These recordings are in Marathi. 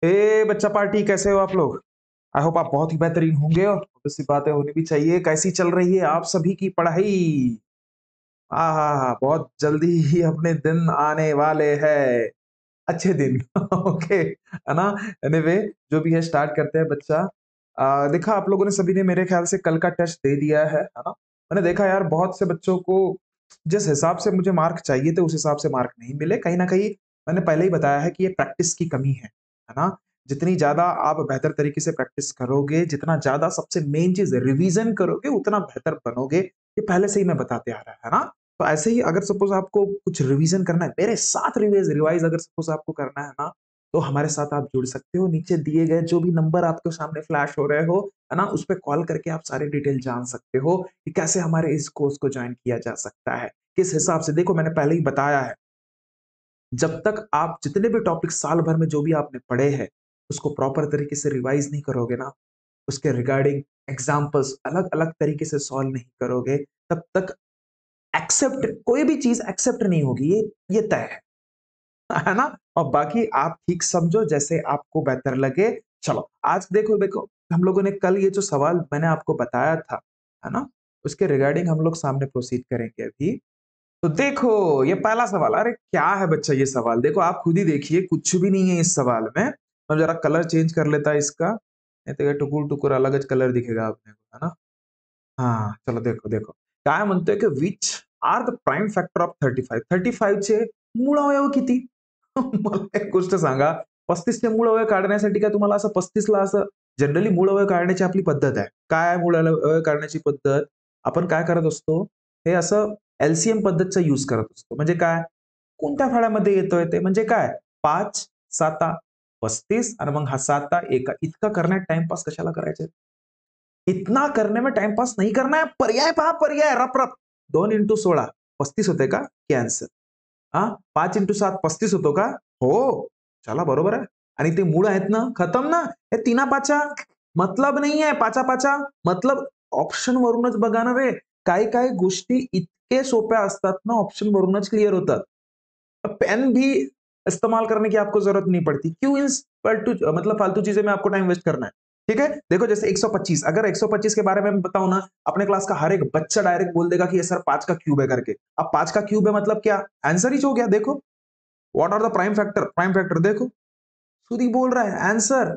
ए बच्चा पार्टी, कैसे हो आप लोग? आई होप आप बहुत ही बेहतरीन होंगे और obvious सी बातें होनी भी चाहिए। कैसी चल रही है आप सभी की पढ़ाई? बहुत जल्दी ही अपने दिन आने वाले हैं, अच्छे दिन। ओके, है ना? एनीवे, जो भी है स्टार्ट करते हैं बच्चा। देखा आप लोगों ने सभी ने मेरे ख्याल से कल का टेस्ट दे दिया है ना? मैंने देखा यार बहुत से बच्चों को जिस हिसाब से मुझे मार्क चाहिए थे उस हिसाब से मार्क नहीं मिले। कहीं न कहीं मैंने पहले ही बताया है कि ये प्रैक्टिस की कमी है ना? जितनी ज़्यादा आप बेहतर तरीके से प्रैक्टिस करोगे, जितना ज़्यादा सबसे मेन चीज़ रिवीज़न करोगे, उतना बेहतर बनोगे। ये पहले से ही मैं बताते आ रहा है ना? तो ऐसे ही अगर सपोज़ आपको कुछ रिवीज़न करना है, मेरे साथ रिवाइज़ अगर सपोज़ आपको करना है ना, तो हमारे साथ आप जुड़ सकते हो। नीचे दिए गए जो भी नंबर आपके सामने फ्लैश हो रहे हो, है ना? उस पे कॉल करके आप सारी डिटेल जान सकते हो कि कैसे हमारे इस कोर्स को जॉइन किया जा सकता है। किस हिसाब से देखो मैंने पहले ही बताया है, जब तक आप जितने भी टॉपिक साल भर में जो भी आपने पढ़े हैं, उसको प्रॉपर तरीके से रिवाइज़ नहीं करोगे ना, उसके रिगार्डिंग एग्ज़ाम्पल्स अलग-अलग तरीके से सॉल्व नहीं करोगे, तब तक एक्सेप्ट कोई भी चीज़ एक्सेप्ट नहीं होगी, ये तय है। है ना? और बाकी आप ठीक समझो जैसे आपको बेहतर लगे। चलो, आज देखो देखो हम लोगों ने कल ये जो सवाल मैंने आपको बताया था, है ना? उसके रिगार्डिंग हम लोग सामने प्रोसीड करेंगे अभी। तो देखो, ये पहला सवाल, अरे क्या है बच्चा ये सवाल? देखो आप खुद ही देखिए, कुछ भी नहीं है इस सवाल में। मैं ज़रा कलर चेंज कर लेता इसका, नहीं तो ये टुकुर-टुकुर अलग च कलर दिखेगा अपने को, है ना? हाँ, चलो देखो, देखो. काय म्हणतोय की which are the prime factor of 35? 35 चे मूळ अवयव किती? मला एक गोष्ट सांगा, 35 चे मूळ अवयव काढण्यासाठी काय तुम्हाला असं 35 ला असं जनरली मूळ अवयव काढण्याची आपली पद्धत आहे. काय आहे मूळ अवयव काढण्याची पद्धत? आपण काय करत असतो, हे असं एल पद्धतचा यूज करत असतो. म्हणजे काय? कोणत्या फळामध्ये येतोय ते? म्हणजे काय? 5, 7, 35 आणि मग हा 7, 1 इतका करण्यात टाईमपास कशाला करायचा? इतना करने में टाइम पास नहीं करना है. पर्याय पहा, पर्याय रप-रप. 2 इंटू 16 35 होते का? कॅन्सल. हां, 5 इंटू 7 35 होतो का? हो. चला बरोबर आहे. आणि ते मूळ आहेत ना, खतम ना. हे तिना-पाचा मतलब नाही आहे. पाचा-पाचा मतलब ऑप्शनवरूनच बघा ना रे. काही-काही गोष्टी इतके सोप्या असतात ना, ऑप्शनवरूनच क्लिअर होतात. पेन भी इस्तेमाल करने की आपको जरूरत नहीं पड़ती। क्यों इन फालतू मतलब फालतू चीजें में आपको टाइम वेस्ट करना है? ठीक है? देखो जैसे 125, अगर 125 के बारे में मैं बताऊं ना, अपने क्लास का हर एक बच्चा डायरेक्ट बोल देगा कि ये सर 5 का क्यूब है करके। अब 5 का क्यूब है मतलब क्या? आंसर ही हो गया देखो। What are the prime factor? Prime factor देखो। खुद ही बोल रहा है आंसर।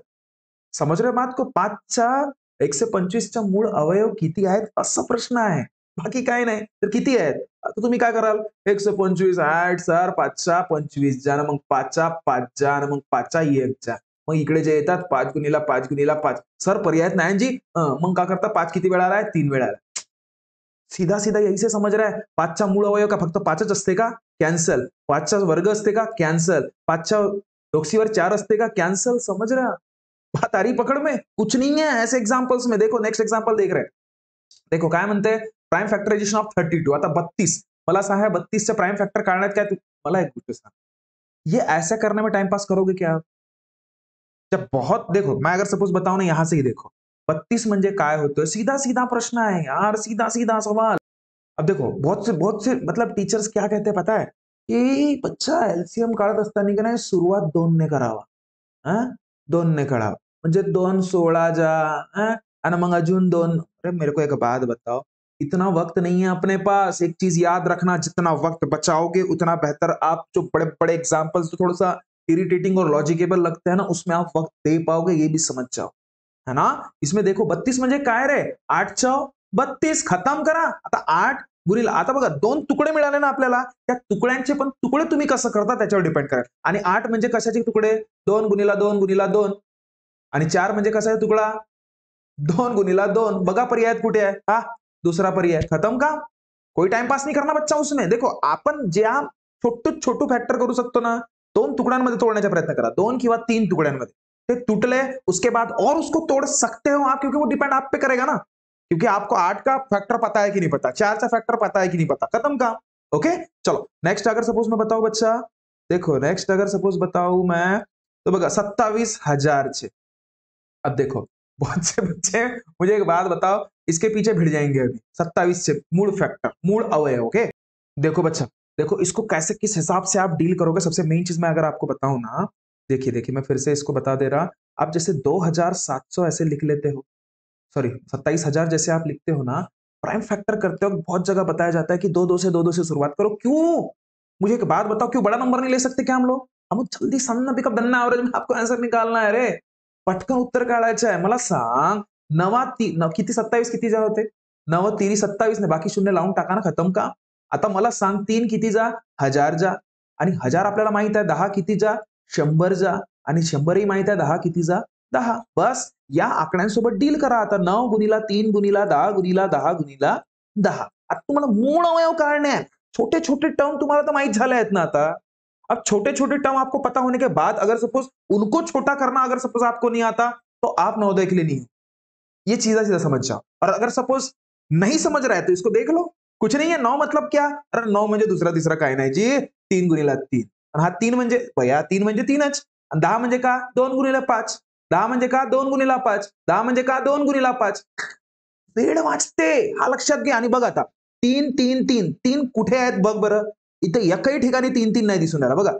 समझ रहे हो बात को? 5च्या 125च्या मूळ अवयव किती आहेत असा प्रश्न आहे. बाकी काही नाही. तर किती आहेत? आता तुम्ही काय कराल? 125 8 सर 5च्या 25 जा मग 5च्या 5 जा आणि मग 5च्या 1 जा. मग इकडे जे येतात 5 गुणीला 5 गुणीला 5. सर पर्यायच नाही जी. मग काय करता 5 किती वेळा आलाय? 3 वेळा आलाय. सीधा-सीधा यही से समझ रहा है. 5चा मूळ अवयव का फक्त 5च असते का? कॅन्सल. 5चा वर्ग असते का? कॅन्सल. 5च्या डोकसीवर 4 असते का? कॅन्सल. समझ रहे हो? बात आ रही पकड़ में? कुछ नहीं है ऐसे एग्जांपल्स में. देखो नेक्स्ट एग्जांपल देख रहे हैं. देखो काय म्हणते प्राइम फॅक्टरायझेशन ऑफ 32 आता 32 मला सांगा 32 चा प्राइम फॅक्टर काढण्यात काय मला एक गोष्ट सांग. ये ऐसा करने में टाइम पास करोगे क्या आप? जब बहुत देखो मैं अगर सपोज बताऊं ना यहां से ही देखो 32 म्हणजे काय होतं सीधा सीधा प्रश्न है यार सीधा सीधा सवाल. अब देखो बहुत से मतलब टीचर्स क्या कहते हैं पता है की बच्चा एलसीएम काढत असताना की नाही सुरुवात 2 ने करावा. हां, 2 ने करावा. म्हणजे 2 16 जा हां, आणि मग अजून 2. अरे मेरे को एक बात बताओ, इतना वक्त नहीं है अपने पास. एक चीज याद रखना, जितना वक्त बचाओगे उतना बेहतर. आप जो बड़े-बड़े एग्जांपल्स जो थोड़ा-सा इरिटेटिंग और लॉजिकेबल लगते हैं ना, उसमें आप वक्त दे पाओगे ये भी समझ जाओ. है ना? इसमें देखो 32 म्हणजे काय रे? 8 चौ 32 खतम करा. आता 8 गुणिले आता बघा 2 तुकडे मिळाले ना आपल्याला, त्या तुकड्यांचे पण तुकडे तुम्ही कसं करता त्याच्यावर डिपेंड करेल. आणि 8 म्हणजे कशाचे तुकडे? 2 गुणिला 2 गुणिला 2 आणि 4 म्हणजे कसा तुकडा? 2 गुणिला 2 बघा पर्यायात कुठे आहे? हा दूसरा पर्याय. खतम का? कोई टाइम पास नहीं करना बच्चा उसमें. देखो आपण ज्या छोटू फॅक्टर करू शकतो ना, 2 तुकड्यांमध्ये तोडण्याचा प्रयत्न करा. 2 किंवा 3 टुकड्यांमध्ये. ते टूटले उसके बाद और उसको तोड़ सकते हो आप क्योंकि वो डिपेंड आप पे करेगा ना. क्योंकि आपको 8 का फैक्टर पता है कि नहीं पता, 4 का फैक्टर पता है कि नहीं पता. खत्म काम. ओके? चलो नेक्स्ट अगर सपोज मैं बताऊं बच्चा, देखो नेक्स्ट अगर सपोज बताऊं मैं, तो बघा 27,000 चे. अब देखो बहुत से बच्चे मुझे एक बात बताओ, इसके पीछे भिड़ जाएंगे अभी 27 से मूड फैक्टर मूड अवयव. ओके देखो बच्चा, देखो इसको कैसे किस हिसाब से आप डील करोगे. सबसे मेन चीज मैं अगर आपको बताऊं ना, देखिए देखिए मैं फिर से इसको बता दे रहा, आप जैसे 2700 ऐसे लिख लेते हो, सॉरी 27,000 जैसे आप लिखते हो ना, प्राइम फैक्टर करते वक्त बहुत जगह बताया जाता है कि दो दो से शुरुआत करो। क्यों? मुझे एक बात बताओ, क्यों बड़ा नंबर नहीं ले सकते क्या हम लोग? हम लोग जल्दी सन्न पिकअप धन्ना एव्हरेज में आपको आन्सर निकालना है रे. पटकन उत्तर काढायचं आहे. मला सांग, किती 27 किती जा होते? 9 तिरी 27 ने बाकी शून्य लावून टाका ना, खतम का? आता मला सांग 3 किती जा? 1000 जा आणि 1000 आपल्याला माहित आहे 10 किती जा? 100 जा आणि 100 ही माहित आहे 10 किती जा? 10. बस या आकड्यांसोबत डील करा आता. 9 गुणिला 3 गुणिला 10 गुणिला 10 गुणिला 10. आता तुम्हाला मूळ अवयव काढणे आहेत. छोटे-छोटे टर्म तुम्हाला तर माहीत झाले आहेत ना आता. अब छोटे-छोटे टर्म आपको पता होने के बाद अगर सपोज़ उनको छोटा करना अगर सपोज़ आपको नहीं आता, तो आप नवोदय के लिए नहीं हो। ये सीधा-सीधा समझ जाओ। और अगर सपोज़ नहीं समझ रहा है तो इसको देख लो। कुछ नहीं है 9 मतलब क्या? अरे 9 म्हणजे दुसरा-तिसरा काही नाही जी 3 गुणिला 3. आणि हा 3 म्हणजे बया 3 म्हणजे 3च. आणि 10 म्हणजे का? 2 गुणिले 5. 10 म्हणजे का? 2 गुणिला 5. 10 म्हणजे का? 2 गुणिला 5. वेळ वाचते. हा लक्षात घ्या आणि बघ आता 3, 3, 3. 3 कुठे आहेत बघ बरं. इथे एकही ठिकाणी 3-3 नाही दिसून राहिला बघा.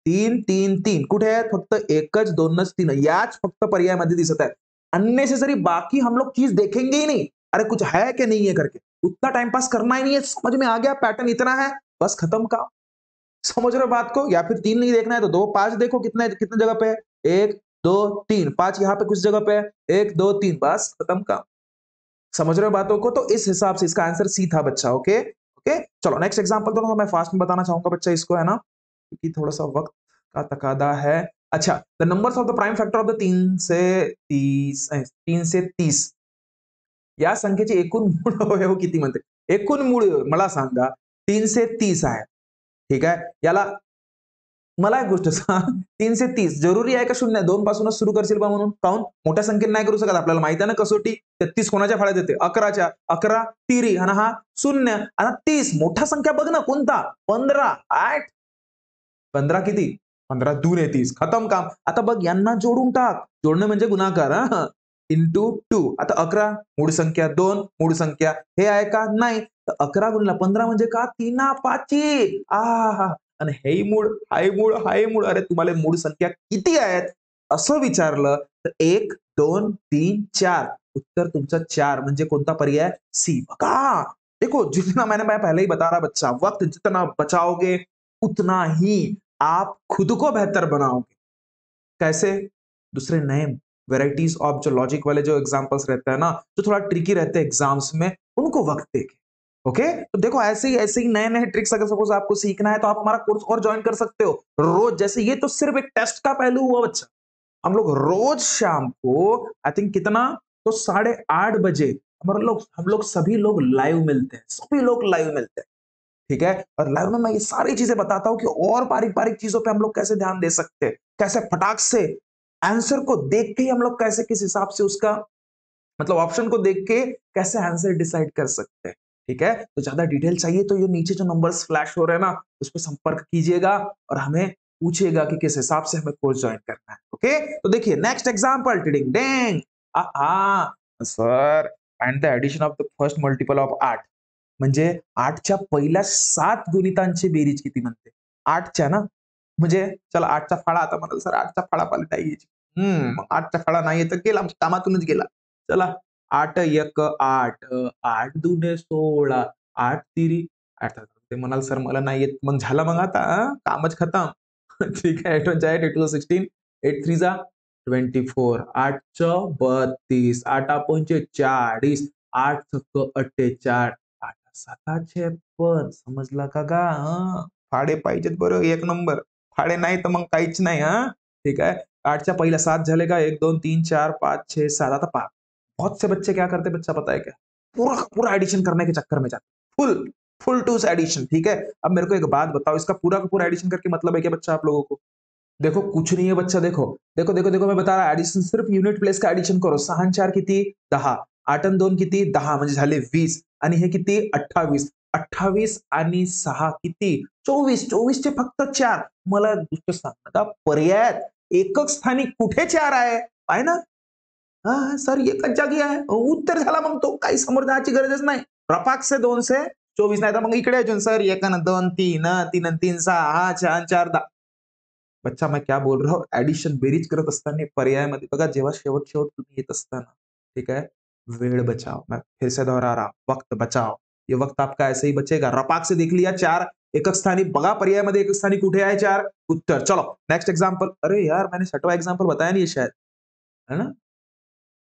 3, 3, 3 कुठे आहेत? फक्त 1च, 2च, 3 याच फक्त पर्यायामध्ये दिसत आहेत. अननेसेसरी बाकी हम लोग चीज देखेंगे ही नहीं. अरे कुछ है कि नहीं है करके. उतना टाइम पास करना ही नहीं है. समझ में आ गया पैटर्न इतना है. बस खत्म काम. समझ रहे हो बात को? या फिर 3 नहीं देखना है तो 2, 5 देखो कितने कितने जगह पे है? 1, 2, 3. 5 यहाँ पे कुछ जगह पे है. 1, 2, 3 बस खत्म काम. समझ रहे हो बातों को? तो इस हिसाब से इसका आंसर सी था बच्चा, ओके? ओके? चलो नेक्स्ट एग्जांपल तो मैं फास्ट में बताना चाहूँगा बच्चा इसको, है ना? क्योंकि थोड़ा-सा वक़्त का तकादा है। अच्छा, the numbers of the prime factor of the 3 से 30 या संख्येचे एकूण मूळ अवयव किती म्हणते? एकूण मूळ मला सांगा 3 से 30 आहे. ठीक आहे? याला मला एक गोष्ट सांग 3 से 30 जरुरी आहे का शून्य? 2 पासूनच सुरू करशील बा म्हणून? काहून? मोठ्या संख्येने नाही करू शकत. आपल्याला माहिती आहे ना कसोटी 33 कोणाच्या फाळ्यात येते? 11च्या. 11 तिरी आणि हा 0 आणि 30 मोठा संख्या बघ ना कोणता? 15 8 15 किती? 15 दूने 30 खतम काम. आता बघ यांना जोडून टाक. जोडणं म्हणजे गुणाकार हां. इंटू 2 आता 11 मूळ संख्या 2 मूळ संख्या हे आहे का? नाही. तर 11 गुणिले 15 म्हणजे का? 3 आहाहा! आणि हेही मूळ, हाही मूळ, हाही मूळ. अरे तुम्हाला मूळ संख्या किती आहेत? असं विचारलं तर 1, 2, 3, 4 उत्तर तुमचं 4 म्हणजे कोणता पर्याय? सी. बघा, देखो जितना मैं पहले ही बता रहा बच्चा, वक्त जितना बचाओगे उतना ही आप खुद को बेहतर बनाओगे। कैसे? दूसरे नए वैराइटीज ऑफ जो लॉजिक वाले जो एग्जांपल्स रहते हैं ना, जो थोड़ा ट्रिकी रहते हैं एग्जाम्स में, उनको वक्त देके। ओके? तो देखो ऐसे ही नए-नए ट्रिक्स अगर सपोज़ आपको सीखना है तो आप हमारा कोर्स और जॉइन कर सकते हो। रोज़ जैसे ये तो सिर्फ एक टेस्ट का पहलू हुआ बच्चा। हम लोग रोज़ शाम को आई थिंक कितना तो 8:30 बजे हम लोग सभी लोग लाइव मिलते हैं। सभी लोग लाइव मिलते हैं। ठीक है? और लाइव में मैं ये सारी चीज़ें बताता हूँ कि और बारीक-बारीक चीज़ों पे हम लोग कैसे ध्यान दे सकते हैं। कैसे फटाक से आंसर को देख के ही हम लोग कैसे किस हिसाब से उसका मतलब ऑप्शन को देख के कैसे आंसर डिसाइड कर सकते हैं। ठीक है? तो ज़्यादा डिटेल चाहिए तो ये नीचे जो नंबर्स फ्लैश हो रहे हैं ना, उस पे संपर्क कीजिएगा और हमें पूछिएगा कि किस हिसाब से हमें कोर्स जॉइन करना है। ओके? तो देखिए नेक्स्ट एग्जांपल टिडिंग डिंग sir find the addition of the first multiple of 8 म्हणजे 8च्या पहिल्या 7 गुणितांची बेरीज किती म्हणते? 8च्या ना? म्हणजे चला 8चा फाळा आता म्हणाल सर 8चा फाळा मला नाही यायची. मग 8चा फाळा नाही येत तर गेला कामातूनच गेला. चला 8 एक 8 8 दुने 16 8 तिरी 8 ते म्हणाल सर मला नाही येत. मग झालं मग आता कामच खतम. ठीक आहे 8 वन 8 8 टू 16 8 थ्री 24 8 32 8 पंचे 40 8 छक्क 48 8 7 56 समजला का गा? फाडे पाहिजेत बरं एक नंबर. फाडे नाही तर मग काहीच नाही हां. ठीक है? 8 च्या पहिल्या 7 झाले का 1, 2, 3, 4, 5, 6, 7 आता पहा. बहुत से बच्चे क्या करते हैं बच्चा पता है क्या? पूरा का पूरा एडिशन करने के चक्कर में जाते हैं। फुल टूस एडिशन ठीक है? अब मेरे को एक बात बताओ इसका पूरा का पूरा एडिशन करके मतलब है क्या बच्चा आप लोगों को? देखो कुछ नहीं है बच्चा देखो. देखो मैं बता रहा एडिशन सिर्फ युनिट प्लेस का एडिशन करो. 6 आणि 4 किती? 10. 8 आणि 2 किती? 10 म्हणजे झाले 20 आणि हे किती? 28. 28 आणि 6 किती? 24. 24 चे फक्त 4. मला एक गोष्ट सांग आता पर्यायात एकक स्थानी कुठे 4 आहे? आहे ना? हां, सर एकच जागी आहे. उत्तर झाला मग तो. काही समोर जायची गरजच नाही. रपाक से 2 से 24 नाही तर मग इकडे अजून सर 1 अन् 2 3 3 अन् 3 6 6 4 4 10 बच्चा मैं क्या बोल रहा हूँ, ऍडिशन बेरीज करत असताना पर्यायामध्ये बघा जेव्हा शेवट तुम्ही येत असताना, ठीक है, वेळ बचाओ, मैं फिर से दोहरा रहा हूं, वक्त बचाओ, ये वक्त आपका ऐसे ही बचेगा। रपाक से देख लिया 4 एकक स्थानी, बघा पर्यायामध्ये एकक स्थानी कुठे आहे 4 उत्तर। चलो नेक्स्ट एग्जांपल, अरे यार मैंने छठवां एग्जांपल बताया नहीं है शायद, है ना?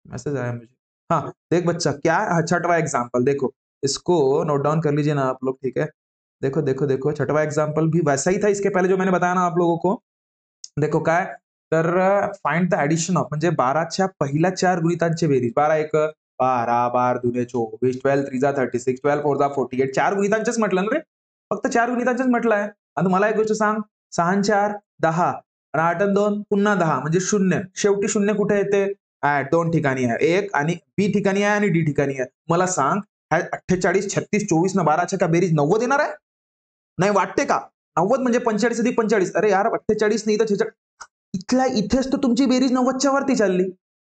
मैसेज आया मुझे। हाँ, देख बच्चा क्या है, हाँ, छठवां एग्जांपल देखो, इसको नोट डाउन कर लीजिए ना आप लोग, ठीक है? देखो छठवां एग्जांपल भी वैसा ही था इसके पहले जो मैंने बताया ना आप लोगों को। देखो काय, तर फाइंड द एडिशन ऑफ म्हणजे 12च्या पहिल्या 4 गुणितांची बेरीज. 12 एक 12, 12 दुने 24, 12 थ्री जा 36, 12 फोर जा 48. 4 गुणितांचेच म्हटलं ना रे. फक्त 4 गुणितांचेच म्हटलंय. आता मला एक गोष्ट सांग, 6 आणि 4 10 आणि 8 आणि 2 पुन्हा 10 म्हणजे 0. शेवटी 0 कुठे येते? 2 ठिकाणी आहे. 1 आणि बी ठिकाणी आहे आणि डी ठिकाणी आहे. मला सांग, हा 48, 36, 24 न 12च्या का बेरीज 90 येणार आहे? नाही वाटते का? 90 म्हणजे 45 अधिक 45. अरे यार 48 नाही तर 46. इथल्या इथेच तर तुमची बेरीज 90च्या वरती चालली.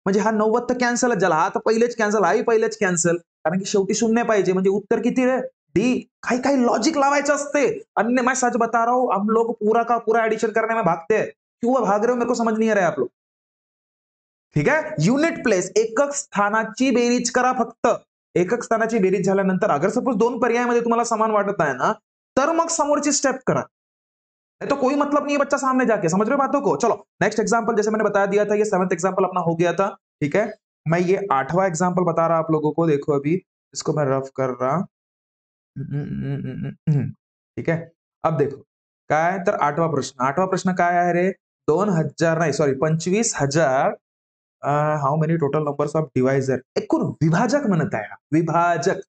म्हणजे हा 90 तर कॅन्सलच झाला. हा तर पहिलेच कॅन्सल, हाही पहिलेच कॅन्सल. कारण की शेवटी 0 पाहिजे म्हणजे उत्तर किती रे? डी. काही काही लॉजिक लावायचं असते. अन्य मैं सच बता रहा हूं, हम लोग पूरा का पूरा एडिशन करने में भागते हैं. क्यों भाग रहे हो मेरे को समझ नहीं आ रहा है आप लोग. ठीक आहे? युनिट प्लेस एकक स्थानाची बेरीज करा फक्त. एकक स्थानाची बेरीज झाल्यानंतर अगर सपोज 2 पर्यायामध्ये तुम्हाला समान वाटत आहे ना, तर मग समोरची स्टेप करा। तो कोई मतलब नहीं है बच्चा सामने जाके, समझ रहे हो बातों को? चलो नेक्स्ट एग्जांपल, जैसे मैंने बता दिया था, ये 7th एग्जांपल अपना हो गया था, ठीक है? मैं ये 8वां एग्जांपल बता रहा आप लोगों को, देखो अभी इसको मैं रफ कर रहा। ठीक है? अब देखो काय, तर 8वां प्रश्न काय आहे रे? 2000 नाही sorry 25,000 how many total numbers of divisor, एकूण विभाजक म्हणत आहे, विभाजक।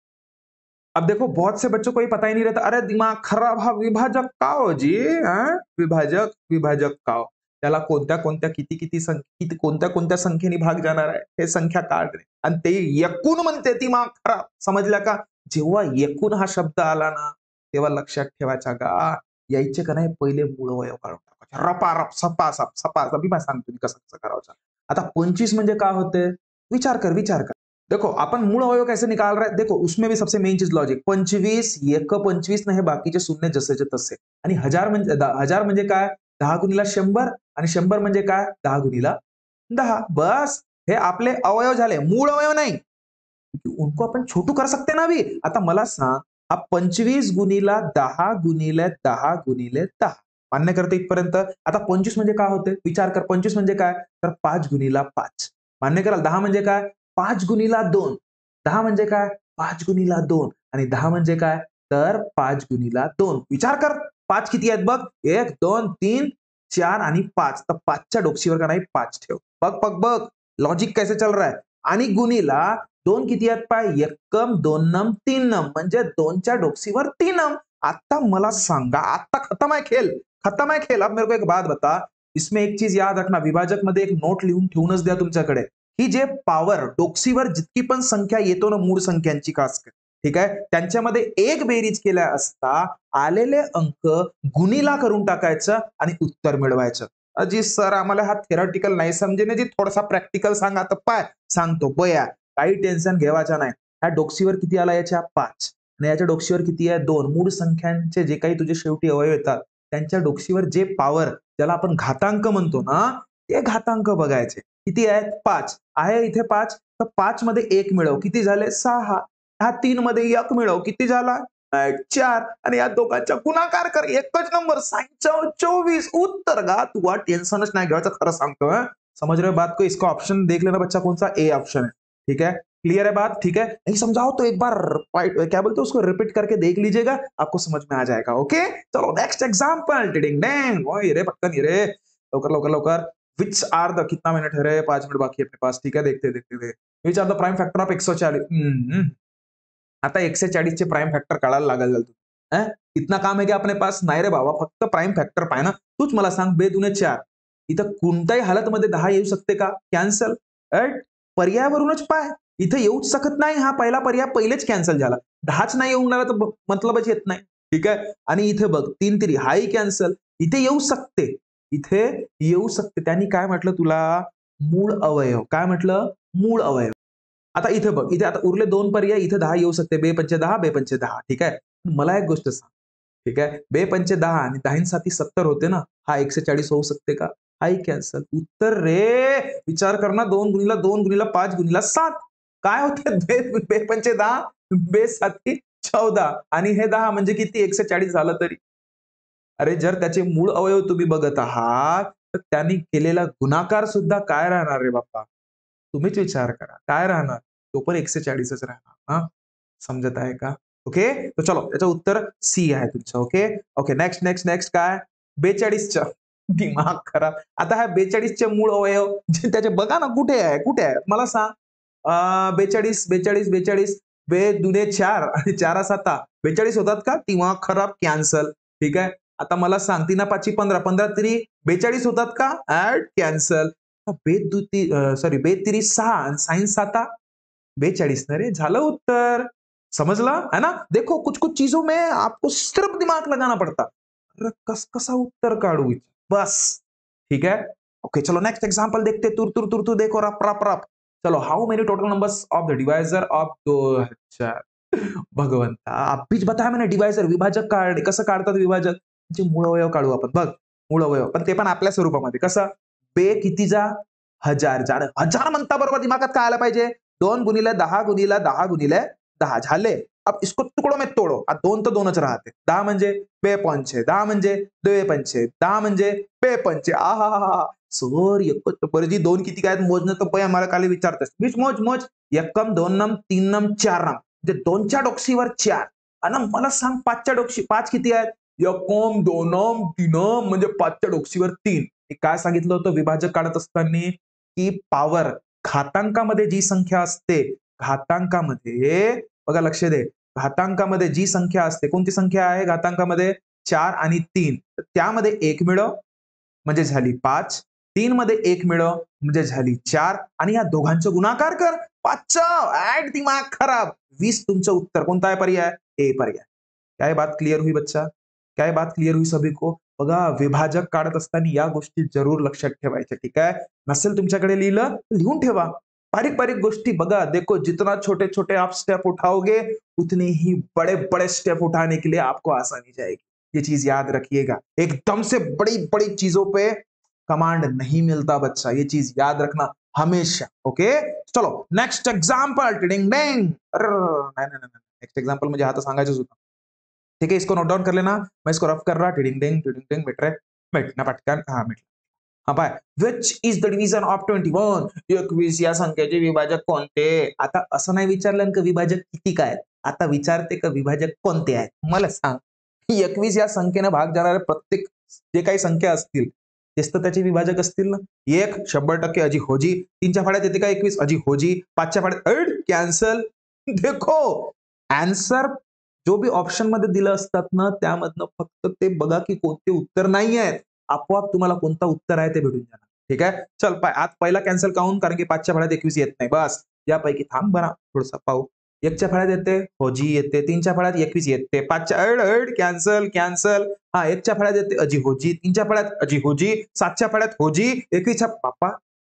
अब देखो बहुत से बच्चों को ये पता ही नहीं रहता, अरे दिमाग खराब, हा विभाजक का हो जी? विभाजक विभाजक का हो? त्याला कोणत्या कोणत्या किती किती किती कोणत्या कोणत्या संख्येने भाग जाणार आहे, हे संख्या काढ रे, आणि ते एकूण म्हणते दिमाग खराब, समजल्या का? जेव्हा एकूण हा शब्द आला ना, तेव्हा लक्षात ठेवायचा का, यायचे का नाही पहिले मूळ अवयव काढून टाकायचे, रपारप सपासप सपासप, अभी मैं सांगतो कसं कसं करायचं। आता 25 म्हणजे काय होते, विचार कर विचार कर। देखो अपन मूल अवयव कैसे निकाल रहे हैं, देखो उसमें भी सबसे मेन चीज लॉजिक, 25 एक 25 नाही, बाकीचे शून्य जसेचे तसे, आणि हजार म्हणजे काय, 10 गुणिला 100, आणि 100 म्हणजे काय, 10 गुणिला 10, बस हे आपले अवयव झाले, मूळ अवयव नाही। उनको अपन छोटू कर सकते ना अभी। आता मला सांग, हा 25 गुणिला 10 गुणिले 10 गुणिले 10 मान्य करते इथपर्यंत। आता 25 म्हणजे काय होते, विचार कर, 25 म्हणजे काय, तर 5 गुणिला 5 मान्य कराल। 10 म्हणजे काय, 5 गुणिला 2, 10 म्हणजे काय, 5 गुणिला 2, आणि 10 म्हणजे काय, तर 5 गुणिला 2, विचार कर 5 किती आहेत बघ, 1 2 3 4 आणि 5, तर 5च्या डोकशीवर का नाही 5 ठेव, बघ बघ बघ लॉजिक कैसे चल रहा है। आणि गुणिला 2 किती आहेत पाय, एकम 2 नम 3 नम, म्हणजे 2च्या डोकसीवर 3 नम। आता मला सांगा, आता खत्म है खेल, खत्म है खेल। अब मेरे को एक बात बता, इसमें एक चीज याद रखना, विभाजक मध्ये एक नोट लिहून ठेवूनच द्या तुमच्याकडे, ही जे पॉवर डोकसीवर जितकी पण संख्या येतो ना मूळ संख्यांची खास कर, ठीक आहे, त्यांच्यामध्ये एक बेरीज केल्या असता आलेले अंक गुणीला करून टाकायचं आणि उत्तर मिळवायचं। अजी सर आम्हाला हा थेरॉटिकल नाही समजे ना जी, थोडासा प्रॅक्टिकल सांगा, तर पाय सांगतो बया, काही टेन्शन घेवायचं नाही। ह्या डोकसीवर किती आला, याच्या 5, आणि याच्या डोकसीवर किती आहे 2, मूळ संख्यांचे जे काही तुझे शेवटी अवयव येतात त्यांच्या डोकसीवर जे पॉवर, ज्याला आपण घातांक म्हणतो ना, ते घातांक बघायचे। किती आहेत, 5 आहे इथे 5, तर 5 मध्ये 1 मिळव, किती झाले 6, ह्या 3 मध्ये 1 मिळव, किती झाला 4, आणि या दोघांचा गुणाकार कर, एकच नंबर 24, उत्तर गा, तू टेंशनच नाही घ्यायचं, खरं सांगतो। समझ रहे हो बात को, इसका ऑप्शन देख लेना बच्चा, कौन सा ए ऑप्शन है, ठीक है, क्लियर है बात, ठीक है, नहीं समझाओ तो एक बार क्या बोलते हैं उसको रिपीट करके देख लीजिएगा, आपको समझ में आ जाएगा। ओके चलो नेक्स्ट एग्जांपल, टिडिंग डैंग, ओए रे पक्का नहीं रे, लवकर लवकर लवकर, विच आर द, कितना मिनट है रे, 5 मिनट बाकी है अपने पास, ठीक है, देखते देखते, which are the prime factor of 140। आता 140 चे प्राइम फॅक्टर काढायला लागेल तुला, इतना काम आहे की अपने पास नाही रे बाबा, फक्त प्राइम फॅक्टर पाय ना, तूच मला सांग, 2 दुने 4, इथं कोणत्याही हालतमध्ये 10 येऊ शकते का, कॅन्सल, पर्यायावरूनच पाय, इथे येऊच शकत नाही, हा पहिला पर्याय पहिलेच कॅन्सल झाला, 10च नाही येऊन राहिला तर मतलबच येत नाही, ठीक आहे। आणि इथे बघ 3 3 हाही कॅन्सल, इथे येऊ शकते, इथे येऊ शकते, त्यांनी काय म्हटलं तुला, मूळ अवयव, काय म्हटलं, मूळ अवयव। आता इथे बघ, इथे आता उरले 2 पर्याय, इथे 10 येऊ शकते, बे पंचे 10, बे पंचे 10, ठीक आहे। मला एक गोष्ट सांग, ठीक आहे. बे पंचे 10 आणि 10 साती 70 होते ना. हा 140 होऊ शकते का? हाही कॅन्सल. उत्तर रे विचार कर ना 2 गुणिला 2 गुणिला 5 गुणिला 7 काय होते? बे पंचे 10 बे साती 14 आणि हे 10 म्हणजे किती 140 झालं तरी. अरे जर त्याचे मूळ अवयव तुम्ही बघत आहात, तर त्यांनी केलेला गुणाकार सुद्धा काय राहणार रे बाप्पा? तुम्हीच विचार करा. काय राहणार? तो पण 140च राहणार. हां, समजत आहे का? ओके. तर चलो याचं उत्तर सी आहे तुमचं. Okay. Okay. Next, next, next काय? 42च्या दिमाग खराब. आता ह्या 42चे मूळ अवयव जे त्याचे बघा ना कुठे आहे? कुठे आहे? मला सांग. 42, 42, 42 बे दुने 4 आणि 4 साता 42 होतात का? दिमाग खराब कॅन्सल. ठीक आहे. आता मला सांग 3 5 15, 15 तिरी 42 होतात का? Add cancel. सॉरी बेतिरी 6 आणि साइन साता 42 ना रे झालं उत्तर. समझला? है ना? देखो कुछ-कुछ चीज़ों में आपको सिर्फ दिमाग लगाना पड़ता. अरे कसा उत्तर काढू? बस. ठीक है? ओके चलो नेक्स्ट एग्जांपल देखते हैं. तुर देखो रप रप रप. चलो how many total numbers of the divisor of दो अच्छा. भगवंता अभीच बताया मैंने डिवाइजर विभाजक कसं काढतात विभाजक? त्याचे मूळ अवयव काढू आपण बघ. मूळ अवयव पण ते पण आपल्या स्वरूपामध्ये कसं? बे कितीचा? 1000 झालं. 1000 म्हणता बरोबर दिमागात काय आलं पाहिजे? 2 गुणिले 10 गुणिले 10 गुणिले 10 झाले. अब इसको टुकड़ों में तोड़ो. 2 तर 2च राहते. 10 म्हणजे बे पंचे, 10 म्हणजे 2 पंचे, 10 म्हणजे बे पंचे. आहाहाहा! सर एकच बरं 2 किती काय मोजणं तर पै मला खाली विचारतेस. मीच मोज, मोज. एकम, 2 नम, 3 नम, 4 नम. म्हणजे 2च्या डोकशीवर 4 आणि मला सांग 5च्या डोकशी 5 किती आहेत? एकम, 2 3 म्हणजे 5च्या डोकशीवर 3. मी काय सांगितलं होतं विभाजक काढत असताना, की पॉवर घातांकामध्ये जी संख्या असते, घातांकामध्ये बघा लक्ष दे. घातांकामध्ये जी संख्या असते, कोणती संख्या आहे घातांकामध्ये? 4 आणि 3. तर त्यामध्ये 1 मिळव म्हणजे झाली 5. 3 मध्ये 1 मिळव म्हणजे झाली 4 आणि या दोघांचा गुणाकार कर. 5चं ॲड दिमाग खराब. 20 तुमचं उत्तर. कोणता आहे पर्याय? ए पर्याय. क्या ये बात क्लियर हुई बच्चा? क्या ये बात क्लियर हुई सभी को? बघा विभाजक काढत असताना या गोष्टी जरूर लक्षात ठेवायच्या. ठीक आहे? नसेल तुमच्याकडे लिहिलं, तर लिहून ठेवा. बारीक-बारीक गोष्टी बघा. देखो जितना छोटे-छोटे आप स्टेप उठाओगे, उतने ही बड़े-बड़े स्टेप उठाने के लिए आपको आसानी जाएगी. ये चीज याद रखिएगा. एकदम से बड़ी-बड़ी चीजों पे कमांड नहीं मिलता बच्चा. ये चीज याद रखना हमेशा. ओके? चलो नेक्स्ट एग्जांपल. टिडिंग डिंग. नहीं, नहीं, नहीं. नेक्स्ट एग्जांपल म्हणजे हा तर सांगायचंच होतं. ठीक है, इसको नोट डाउन कर लेना. मैं इसको रफ कर रहा. टिडिंग डिंग मिट रहे. मिट ना पटकन. हां, मिट. हां, पाय. Which is the division of 21? 21 या संख्येचे विभाजक कोणते? आता असं नाही विचारलं का विभाजक किती काय? आता विचारते का विभाजक कोणते आहेत? मला सांग. 21 या संख्येने भाग जाणारे प्रत्येक जे काही संख्या असतील, तेच तर त्याचे विभाजक असतील ना. 1 100% अजी होजी. 3च्या फाळ्यात येते का 21? अजी होजी. 5च्या फाळ्यात कॅन्सल. देखो आन्सर जो भी ऑप्शनमध्ये दिलं असतात ना, त्यामधनं फक्त ते बघा की कोणते उत्तर नाही आहेत. आपोआप तुम्हाला कोणतं उत्तर आहे ते भेटून जाणार. ठीक आहे. चल आज पहिला कॅन्सल काहून? कारण की 5च्या फळ्यात 21 येत नाही. बस यापैकी थांब बरा थोडंसं पाहू. 1च्या फळ्यात येते, होजी येते. 3च्या फळ्यात 21 येते. 5च्या कॅन्सल, कॅन्सल. हां, 1च्या फळ्यात येते अजी होजी. 3च्या फळ्यात अजी होजी. 7च्या फळ्यात होजी. 21च्या बाप्पा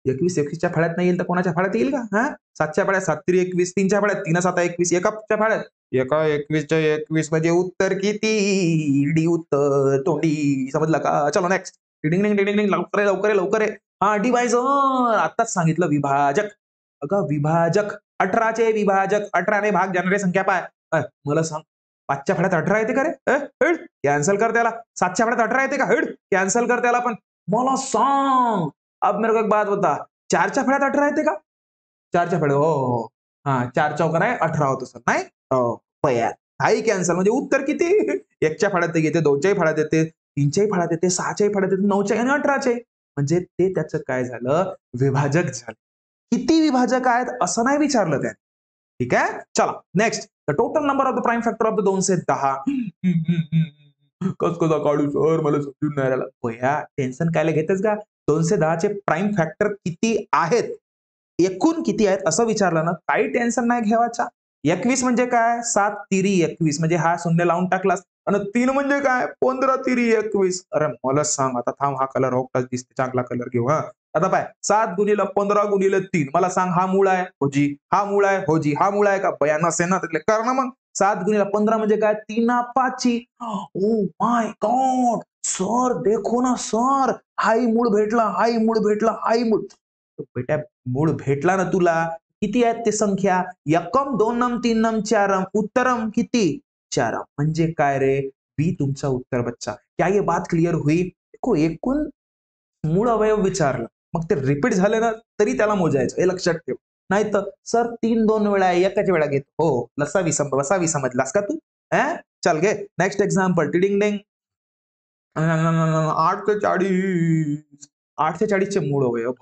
21च्या फळ्यात नाही येईल तर कोणाच्या फळ्यात येईल का? हां, 7च्या फळ्यात 7 3 21. 3च्या फळ्यात 3 7 21. एकाच्या फळ्यात एका 21च्या 21 म्हणजे उत्तर किती? डी उत्तर तोंडी. समजलं का? चलो नेक्स्ट. डिडिंग डिंग डिडिंग डिंग लवकर आहे, लवकर आहे, लवकर आहे. हां, डिव्हायझर. आत्ताच सांगितलं विभाजक. अगं विभाजक 18चे विभाजक 18 ने भाग जाणारी संख्या पाय. मला सांग 5च्या फळ्यात 18 येते का रे? कॅन्सल कर त्याला. 7च्या फळ्यात 18 येते का? कॅन्सल कर त्याला पण. मला सांग. अब मेरे को एक बात बता. 4च्या फळ्यात 18 येते का? 4च्या फळ्यात हो, हो, हो. हां, 4 चौका नाही 18 होतं सर. नाही? हो. तयार. हाही कॅन्सल म्हणजे उत्तर किती? 1च्या फळ्यात येते, 2च्याही फळ्यात येते, 3च्याही फळ्यात येते, 6च्याही फळ्यात येते, 9च्या आणि 18चे. म्हणजे ते त्याचं काय झालं? विभाजक झालं. किती विभाजक आहेत असं नाही विचारलं त्याने. ठीक आहे? चला next. The total number of the prime factor of the 210. कसा काढू सर मला समजून नाही राहिलं. भैया टेन्शन कायला घेतेस का? 210 चे प्राइम फॅक्टर किती आहेत? एकूण किती आहेत असं विचारलं ना, काही टेन्शन नाही घ्यावाचा. 21 म्हणजे काय? 7 तिरी 21 म्हणजे हा शून्य लावून टाकलास आणि 3 म्हणजे काय? 15 तिरी 21. अरे मला सांग आता थांब हा कलर होताच दिसते चांगला कलर घेऊ हां. आता पाय 7 गुणिले 15 गुणिले 3 मला सांग हा मूळ आहे होजी, हा मूळ आहे होजी, हा मूळ आहे का? बया नसेल ना त्यातले कर ना मग. 7 गुणिले 15 म्हणजे काय? 3 पाची. ओ माय गॉड सर, देखो ना सर, हाही मूळ भेटला, हाही मूळ भेटला, हाही मूळ. बेटा मूळ भेटला ना तुला. किती आहेत ते संख्या? एकम, दोनम, तीनम, चारम. उत्तरम किती? चारम. म्हणजे काय रे? बी तुमचा उत्तर बच्चा. क्या ये बात क्लिअर हुई? देखो एकूण मूळ अवयव विचारलं, मग ते रिपीट झाले ना तरी त्याला मोजायचं, हे लक्षात ठेव. नाही तर सर 3 2 वेळा एकाच वेळा घेत. हो, वसावी समजलास का तू? चल घे नेक्स्ट एक्झाम्पल. टिडिंग डिंग. 8 से 40, 8 से 40 चे मूड हो गए अब।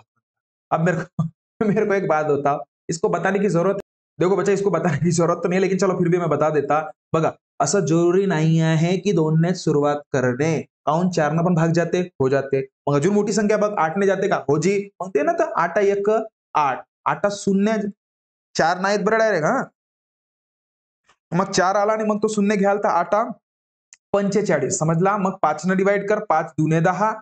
मेरे को मेरे को एक बात बताओ, इसको बताने की जरूरत, देखो बच्चा इसको बताने की जरूरत तो नहीं है, लेकिन चलो फिर भी मैं बता देता. बघा, असं जरुरी नाही आहे की 2ने सुरुवात करणे. काहून 4 पण भाग जाते, हो जाते. मग अजून मोठी संख्या बघ, 8ने जाते का? हो जी. मग ते ना तर 8 1 8, 8 शून्य 4 नाहीत बरं डायरेक्ट हा. मग 4 आला आणि मग तो शून्य घ्याल तर 8 45 समजला. मग 5 न डिवाइड कर, 5 दुने 10.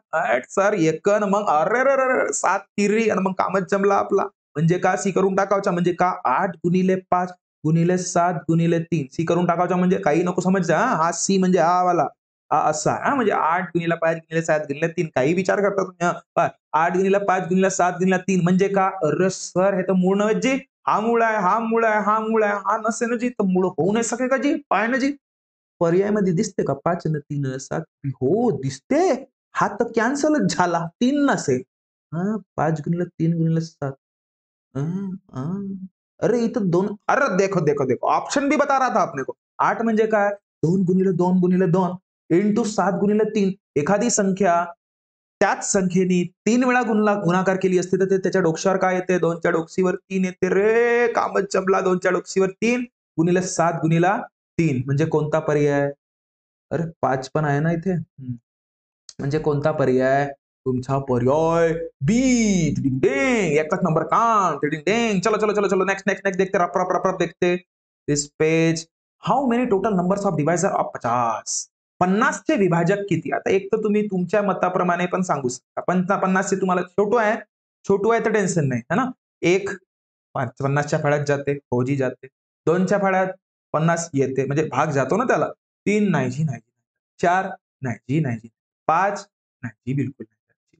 सर एकन मग अरे 7 तिरी आणि मग कामच जमला आपला. म्हणजे का? सी करून टाकावचा म्हणजे का? 8 गुणिले 5 गुणिले 7 गुणिले 3 सी करून टाकावचा म्हणजे काही नको समज हा सी म्हणजे हा वाला. हा असा म्हणजे 8 गुणिले 5 गुणिले 7 गुणिले 3 काही विचार करता तुम्ही. 8 गुणिले 5 गुणिले 7 गुणिले 3 म्हणजे का? अरे सर हे तर मूळ नव्हे जी. हा मूळ आहे, हा मूळ आहे, हा मूळ आहे, हा नसे ना जी, तर मूळ होऊ नाही सके का जी? पाय ना जी. पर्यायमध्ये दिसते का? 5 न 3 न 7. हो दिसते. हा तर कॅन्सलच झाला. 3 नसेल. हां, 5 गुणिले 3 गुणिले 7. हां, हां. अरे इथं 2, अरे देखो, देखो, देखो ऑप्शन भी बता रहा था आपने को. 8 म्हणजे काय? 2 गुणिले 2 गुणिले 2 इंटू 7 गुणिले 3. एखादी संख्या त्याच संख्येने 3 वेळा गुणाकार केली असती तर ते त्याच्या डोक्यावर काय येते? 2च्या डोकशीवर 3 येते रे. कामच जमला. 2च्या डोकशीवर 3 गुणिले 7 गुणिला 3 म्हणजे कोणता पर्याय? अरे 5 पण आहे ना इथे. म्हणजे कोणता पर्याय? तुमचा पर्याय बी. टिडिंग-डिंग. एकच नंबर कान. टिडिंग-डिंग. चलो, चलो, चलो, चलो. नेक्स्ट, नेक्स्ट, नेक्स्ट देखते. रप, रप, रप, रप देखते. This page. How many total numbers of divisor of 50? 50 चे विभाजक किती? आता एक तर तुम्ही तुमच्या मताप्रमाणे पण सांगू शकता. 50 चे तुम्हाला छोटू आहे. छोटू आहे तर टेन्शन नाही, है ना? 1 50च्या फळ्यात जाते, हो जी जाते. 2च्या फळ्यात 50 येते, म्हणजे भाग जातो ना त्याला. 3 नाही जी नाही. 4 नाही जी नाही जी. 5 नाही जी बिलकुल नाही जात.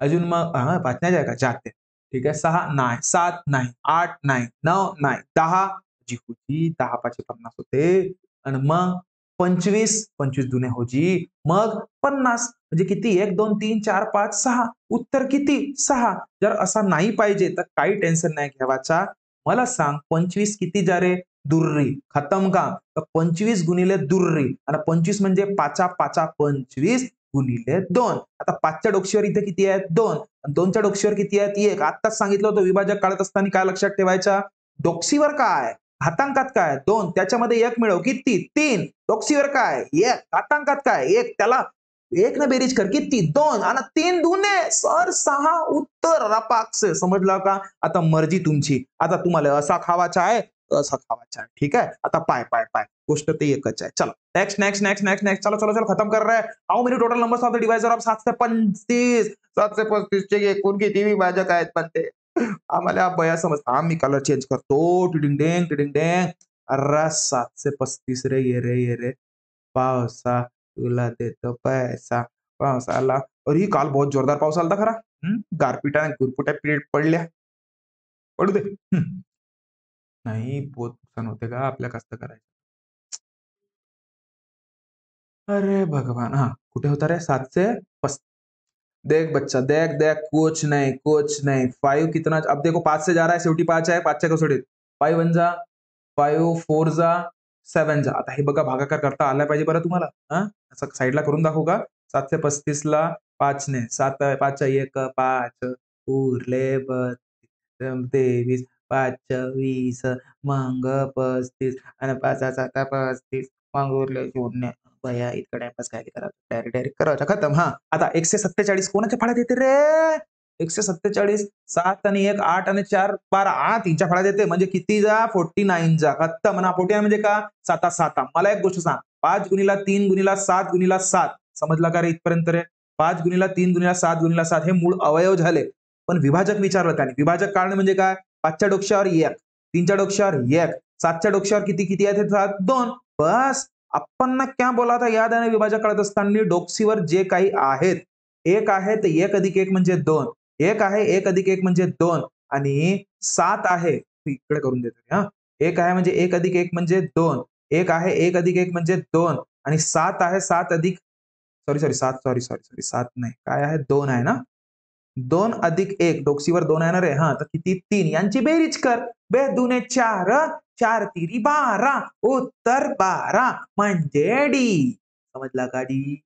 अजून मग 5 नाही जाय का? जाते. ठीक आहे. 6 नाही, 7 नाही, 8 नाही, 9 नाही, 10 जी होती. 10 पाचशे 50 होते. आणि मग 25, 25 दुने हो जी. मग 50 म्हणजे किती? 1, 2, 3, 4, 5, 6. उत्तर किती? 6. जर असा नाही पाहिजे तर काही टेन्शन नाही घ्यावाचा. मला सांग 25 किती जा रे? दुर्री. खतम काम. तर 25 गुणिले दुर्री आणि 25 म्हणजे 5 5 25 गुणिले 2. आता 5च्या डोकशीवर इथे किती आहेत? 2. 2च्या डोकशीवर किती आहेत? 1. आत्ताच सांगितलं होतं विभाजक काढत असताना काय लक्षात ठेवायच्या? डोकशीवर काय? घातांकात काय? 2. त्याच्यामध्ये 1 मिळव. किती? 3. डोकशीवर काय? 1. घातांकात काय? 1. त्याला 1 न बेरीज कर. किती? 2 आणि 3 दुने सर 6. उत्तर रपाकस. समजलं का? आता मर्जी तुमची. आता तुम्हाला असा खावाचा आहे, असा खावाचा आहे. ठीक आहे? आता पाय, पाय, पाय. गोष्ट ते एकच आहे. चला. Next, next, next, next, next. चलो, चलो, चलो. खत्म कर रहे हैं. How many total numbers of the divisor of 735? 735 चे एकूण किती विभाजक आहेत पण ते? आम्हाला बया समजतं. मी कलर चेंज करतो. टिडिंग-डेंग, टिडिंग-डेंग. अर्रा 735 रे, ये रे, ये रे. पावसा तुला देतो पैसा. पाऊस आला. अरे काल बहुत जोरदार पाऊस आला खरा. गारपिटा, गुरपुट्या पडल्या. पडू दे. नाही, बहुत नुकसान होते का आपल्या कास्तकाराचं. अरे भगवान! हां, कुठे होता रे? 735. देख बच्चा, देख, देख, कुछ नहीं, कुछ नहीं. 5 कितना? अब देखो 5 से जा रहा है, शेवटी 5 आहे. 5च्या कसोटीत. 5 वन जा, 5 4 जा, 7 जा. आता हे बघा भागाकार करता आला पाहिजे बरं तुम्हाला. हां, असं साइडला करून दाखवू का? 735 ला 5 ने 7 5 1 5 उरले 23 5 20 मग 35 आणि 5 7 35 मग उरले 0. बया इतका टाईमपास काय करायचा? डायरेक्ट डायरेक्ट करायचा खतम. हां, आता 147 कोणाच्या फळ्यात येते रे? 147 7 आणि 1 8 आणि 4 12 3च्या फळ्यात येते म्हणजे किती जा? 49 जा. खतम. म्हणा 49 म्हणजे का? 7 7. मला एक गोष्ट सांग. 5 गुणिला 3 गुणिला 7 गुणिला 7 समजला का रे इथपर्यंत रे? 5 गुणिला 3 गुणिला 7 गुणिला 7 हे मूळ अवयव झाले. पण विभाजक विचारलं त्याने. विभाजक काढणं म्हणजे काय? 5च्या डोक्यावर 1, 3च्या डोक्यावर 1, 7च्या डोक्यावर किती किती आहे 2. बस आपण ना क्या बोला था याद आणि विभाजक काढत असताना डोक्सीवर जे काही आहेत, एक आहे तर 1 अधिक 1 म्हणजे 2. एक आहे 1 अधिक 1 म्हणजे 2 आणि 7 आहे. इकडे करून देतो हां. 1 आहे म्हणजे 1 अधिक 1 म्हणजे 2. 1 आहे 1 अधिक 1 म्हणजे 2 आणि 7 आहे 7 अधिक सॉरी 7 सॉरी 7 नाही. काय आहे 2 आहे ना? 2 अधिक 1 डोक्सीवर 2 आहे ना रे? हां, तर किती 3 यांची बेरीज कर. 2 दुने 4 4 तिरी 12 उत्तर 12 म्हणजे डी. समजला का डी?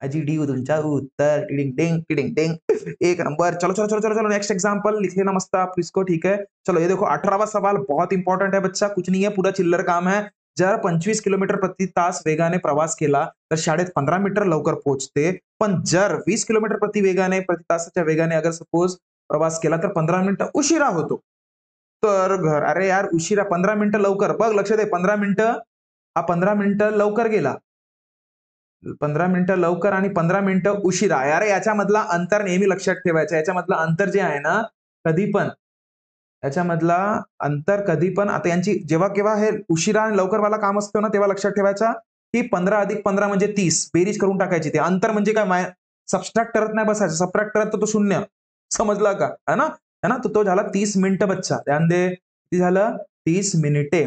अजी डी तुमचा उत्तर टिडिंग टिंग टिडिंग टिंग एक नंबर चलो नेक्स्ट एग्जांपल लिख लेना मस्त आप इसको ठीक है चलो ये देखो 18वां सवाल बहुत इंपॉर्टंट है बच्चा कुछ नहीं है पूरा चिल्लर काम है जर 25 किलोमीटर प्रति तास वेगाने प्रवास केला तर शाळेत 15 मीटर लवकर पोहोचते पण जर 20 किलोमीटर प्रति तासाच्या वेगाने अगर सपोज प्रवास केला तर 15 मिनिटं उशिरा होतो तर घर अरे यार उशिरा 15 मिनिटं लवकर बघ लक्ष दे 15 मिनिटं हा 15 मिनिटं लवकर गेला 15 मिनिटं लवकर आणि 15 मिनिटं उशिरा. अरे याच्यामधला अंतर नेहमी लक्षात ठेवायचं. याच्यामधलं अंतर जे आहे ना, कधी पण याच्यामधला अंतर कधी पण आता यांची जेव्हा केव्हा हे उशिरा आणि लवकरवाला काम असतं ना, तेव्हा लक्षात ठेवायचा, की 15 अधिक 15 म्हणजे 30 बेरीज करून टाकायची. ते अंतर म्हणजे काय सबट्रॅक्ट करत नाही बसायचं. सबट्रॅक्ट करत तर तो 0. समजला का? है ना? है ना? तर तो झाला 30 मिनिटं बच्चा. ध्यान दे. किती झालं? 30 मिनिटे.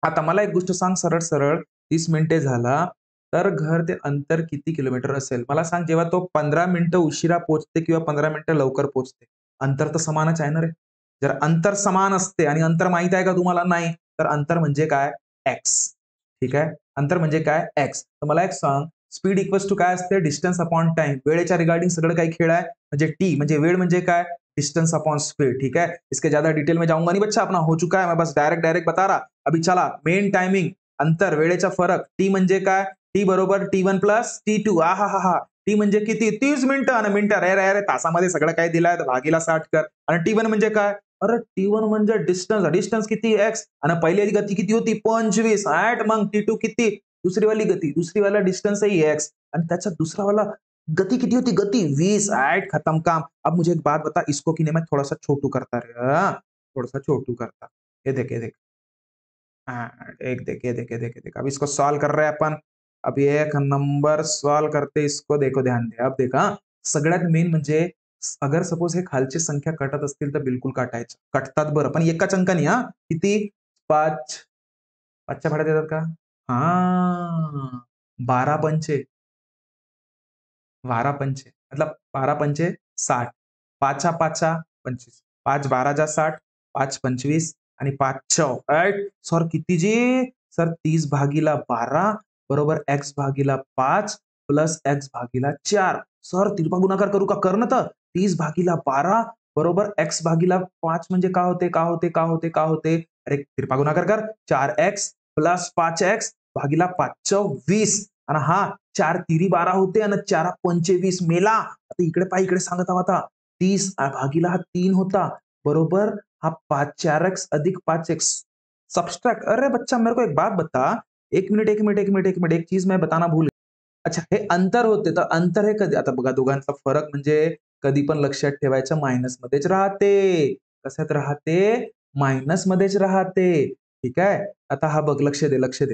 आता मला एक गोष्ट सांग सरळ-सरळ 30 मिनिटे झाला, तर घर ते अंतर किती किलोमीटर असेल? मला सांग जेव्हा तो 15 मिनिटं उशिरा पोहोचते किंवा 15 मिनिटं लवकर पोहोचते. अंतर तर समानच आहे ना रे? जर अंतर समान असते आणि अंतर माहीत आहे का तुम्हाला? नाही. तर अंतर म्हणजे काय? एक्स. ठीक आहे? अंतर म्हणजे काय? एक्स. तर मला एक सांग, स्पीड इक्वल्स टू काय असते? Distance upon time. वेळेच्या रिगार्डिंग सगळं काही खेळ आहे. म्हणजे टी म्हणजे वेळ म्हणजे काय? Distance upon speed. ठीक है? इसके ज्यादा डिटेल में जाऊंगा नहीं बच्चा अपना हो चुका है मैं बस डायरेक्ट बता रहा. अभी चला मेन टायमिंग अंतर वेळेचा फरक टी म्हणजे काय? टी बरोबर T1 प्लस T2 आहाहाहा. टी म्हणजे किती 30 मिनिटं आणि मिनिटं अरे अरे अरे तासामध्ये सगळं काय दिलंय तर भागीला 60 कर आणि T1 म्हणजे काय? अरे T1 म्हणजे डिस्टन्स डिस्टन्स किती एक्स आणि पहिली गती किती होती 25 मग T2 किती दुसरी वाली गती दुसरी वाला डिस्टन्स है एक्स आणि त्याचा दुसरा वाला गति कितनी होती गति 20 ऐट खत्म काम अब मुझे एक बात बता इसको कि नहीं मैं थोड़ा सा छोटू करता रे थोड़ा सा छोटू करता ये देख हाँ, एक देख ये देख अब इसको सॉल्व कर रहे हैं अपन अब ये एक नंबर सॉल्व करते इसको देखो ध्यान दे अब देखा सगळ्यात मेन म्हणजे अगर सपोज हे खालची संख्या कटत असतील तर बिलकुल काटायचं कटतात बरं पण एकाच अंकानी हा किती 5 5च्या भाड्यात येतात का हा 12 पंचे 12 पंचे मतलब 12 पंचे 60 पाचा पाचा 25 5 12 जा 60 5 25 आणि 5 चौ राइट सर किती जी सर 30 भागीला 12 बरोबर x भागीला 5 प्लस x भागीला 4 सर तिरपा गुणाकार करू का कर ना तर 30 भागीला 12 बरोबर x भागीला 5 म्हणजे का होते अरे तिरपा गुणाकार कर 4x प्लस 5x भागीला 5 चौ 20 आणि हा 4 तिरी 12 होते आणि 4 पंचे 20 मेला आता इकडे पहा इकडे सांगत आहोत आता 30 भागीला हा 3 होता बरोबर हा 5 4x अधिक 5x सब्सट्रैक्ट अरे बच्चा मेरे को एक बात बता एक चीज मैं बताना भूल अच्छा हे अंतर होते तर अंतर हे कधी आता बघा दोघांचा फरक म्हणजे कधी पण लक्षात ठेवायचं मायनस मध्येच राहते कशात राहते मायनस मध्येच राहते ठीक आहे आता हा बघ लक्ष दे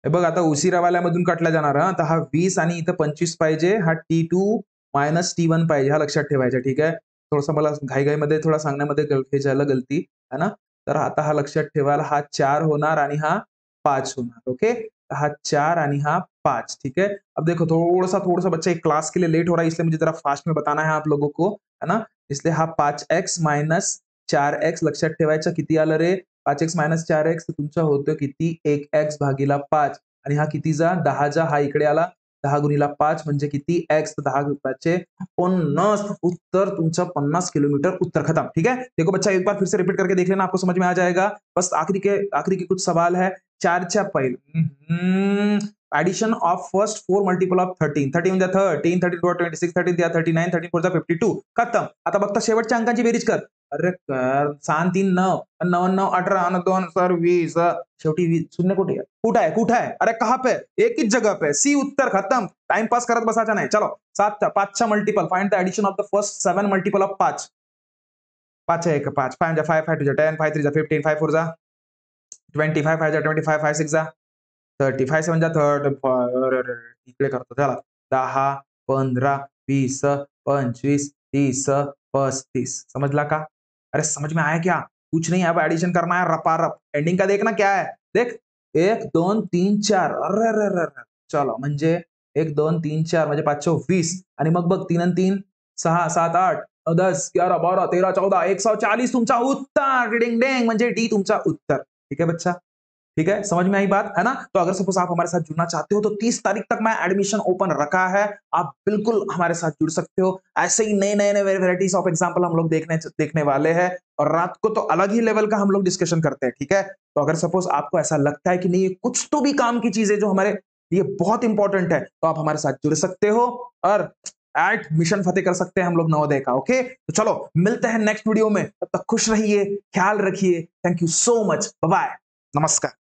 हे बघ आता उशिरावाल्यामधून काटला जाणार हा तर हा 20 आणि इथं 25 पाहिजे हा T2 मायनस T1 पाहिजे हा लक्षात ठेवायचा ठीक आहे थोडंसं मला घाईघाईमध्ये थोडा सांगण्यामध्ये हे झालं गलती है ना तर आता हा लक्षात ठेवायला हा 4 होणार आणि हा 5 होणार ओके हा 4 आणि हा 5 ठीक है अब देखो थोड़ा सा बच्चा एक क्लास के लिए लेट हो रहा है इसलिए मुझे जरा फास्ट में बताना है आप लोगों को है ना इसलिए हा 5x मायनस 4x लक्षात ठेवायचा किती आलं रे 5x मायनस 4x तर तुमचा होतो किती 1x भागीला 5 आणि हा कितीचा 10 जा हा इकडे आला 10 गुणीला 5 म्हणजे किती x 10 चे 50 उत्तर तुमचा 50 किलोमीटर उत्तर खत्म ठीक है देखो बच्चा एक बार फिर से रिपीट करके देख लेना आपको समझ में आ जाएगा बस आखिरी के कुछ सवाल है 4च्या पहिले addition of first four multiple of 13 13 म्हणजे 13 32 26 13 39 13 4 52 खतम आता बघता शेवटच्या अंकांची बेरीज कर अरे कर 6 3 9 9 9 18 आणि 2 सर 20 शेवटी 20 शून्य कुठे आहे अरे कहाँ पे एक ही जगह पे सी उत्तर खत्म टाइम पास करत बसायचा नाही चलो 5चा multiple find the addition of the first 7 multiple of 5 5 1 5 5 5 5 2 10 5 3 15 5 4 25 5 25 5 6 35 7 30 इकडे करतो चला 10 15 20 25 30 35 समझला का? अरे समझ में आया क्या? कुछ नहीं अब एडिशन करना है रपा-रप. एंडिंग का देखना क्या है? देख 1 2 3 4 अर्रर्रर्र! चलो म्हणजे 1 2 3 4 म्हणजे 5 चौक 20 आणि मग बघ 3 आणि 3 6 7 8 10 11 12 13 14 140 तुमचा उत्तर. डिंग-डिंग म्हणजे डी तुमचा उत्तर. ठीक है बच्चा? ठीक है, समझ में आई बात, है ना? तो अगर सपोज़ आप हमारे साथ जुड़ना चाहते हो तो 30 तारीख तक मैं एडमिशन ओपन रखा है। आप बिल्कुल हमारे साथ जुड़ सकते हो। ऐसे ही नए-नए वैराइटीज़ ऑफ एग्ज़ाम्पल हम लोग देखने वाले हैं और रात को तो अलग ही लेवल का हम लोग डिस्कशन करते हैं, ठीक है? तो अगर सपोज़ आपको ऐसा लगता है कि नहीं ये कुछ तो भी काम की चीज़ है जो हमारे लिए बहुत इम्पोर्टेंट है, तो आप हमारे साथ जुड़ सकते हो और एट मिशन फ़तेह कर सकते हैं हम लोग नवोदय का, ओके? तो चलो मिलते हैं नेक्स्ट वीडियो में, तब तक खुश रहिए, ख्याल रखिए। Thank you so much. Bye bye. नमस्कार।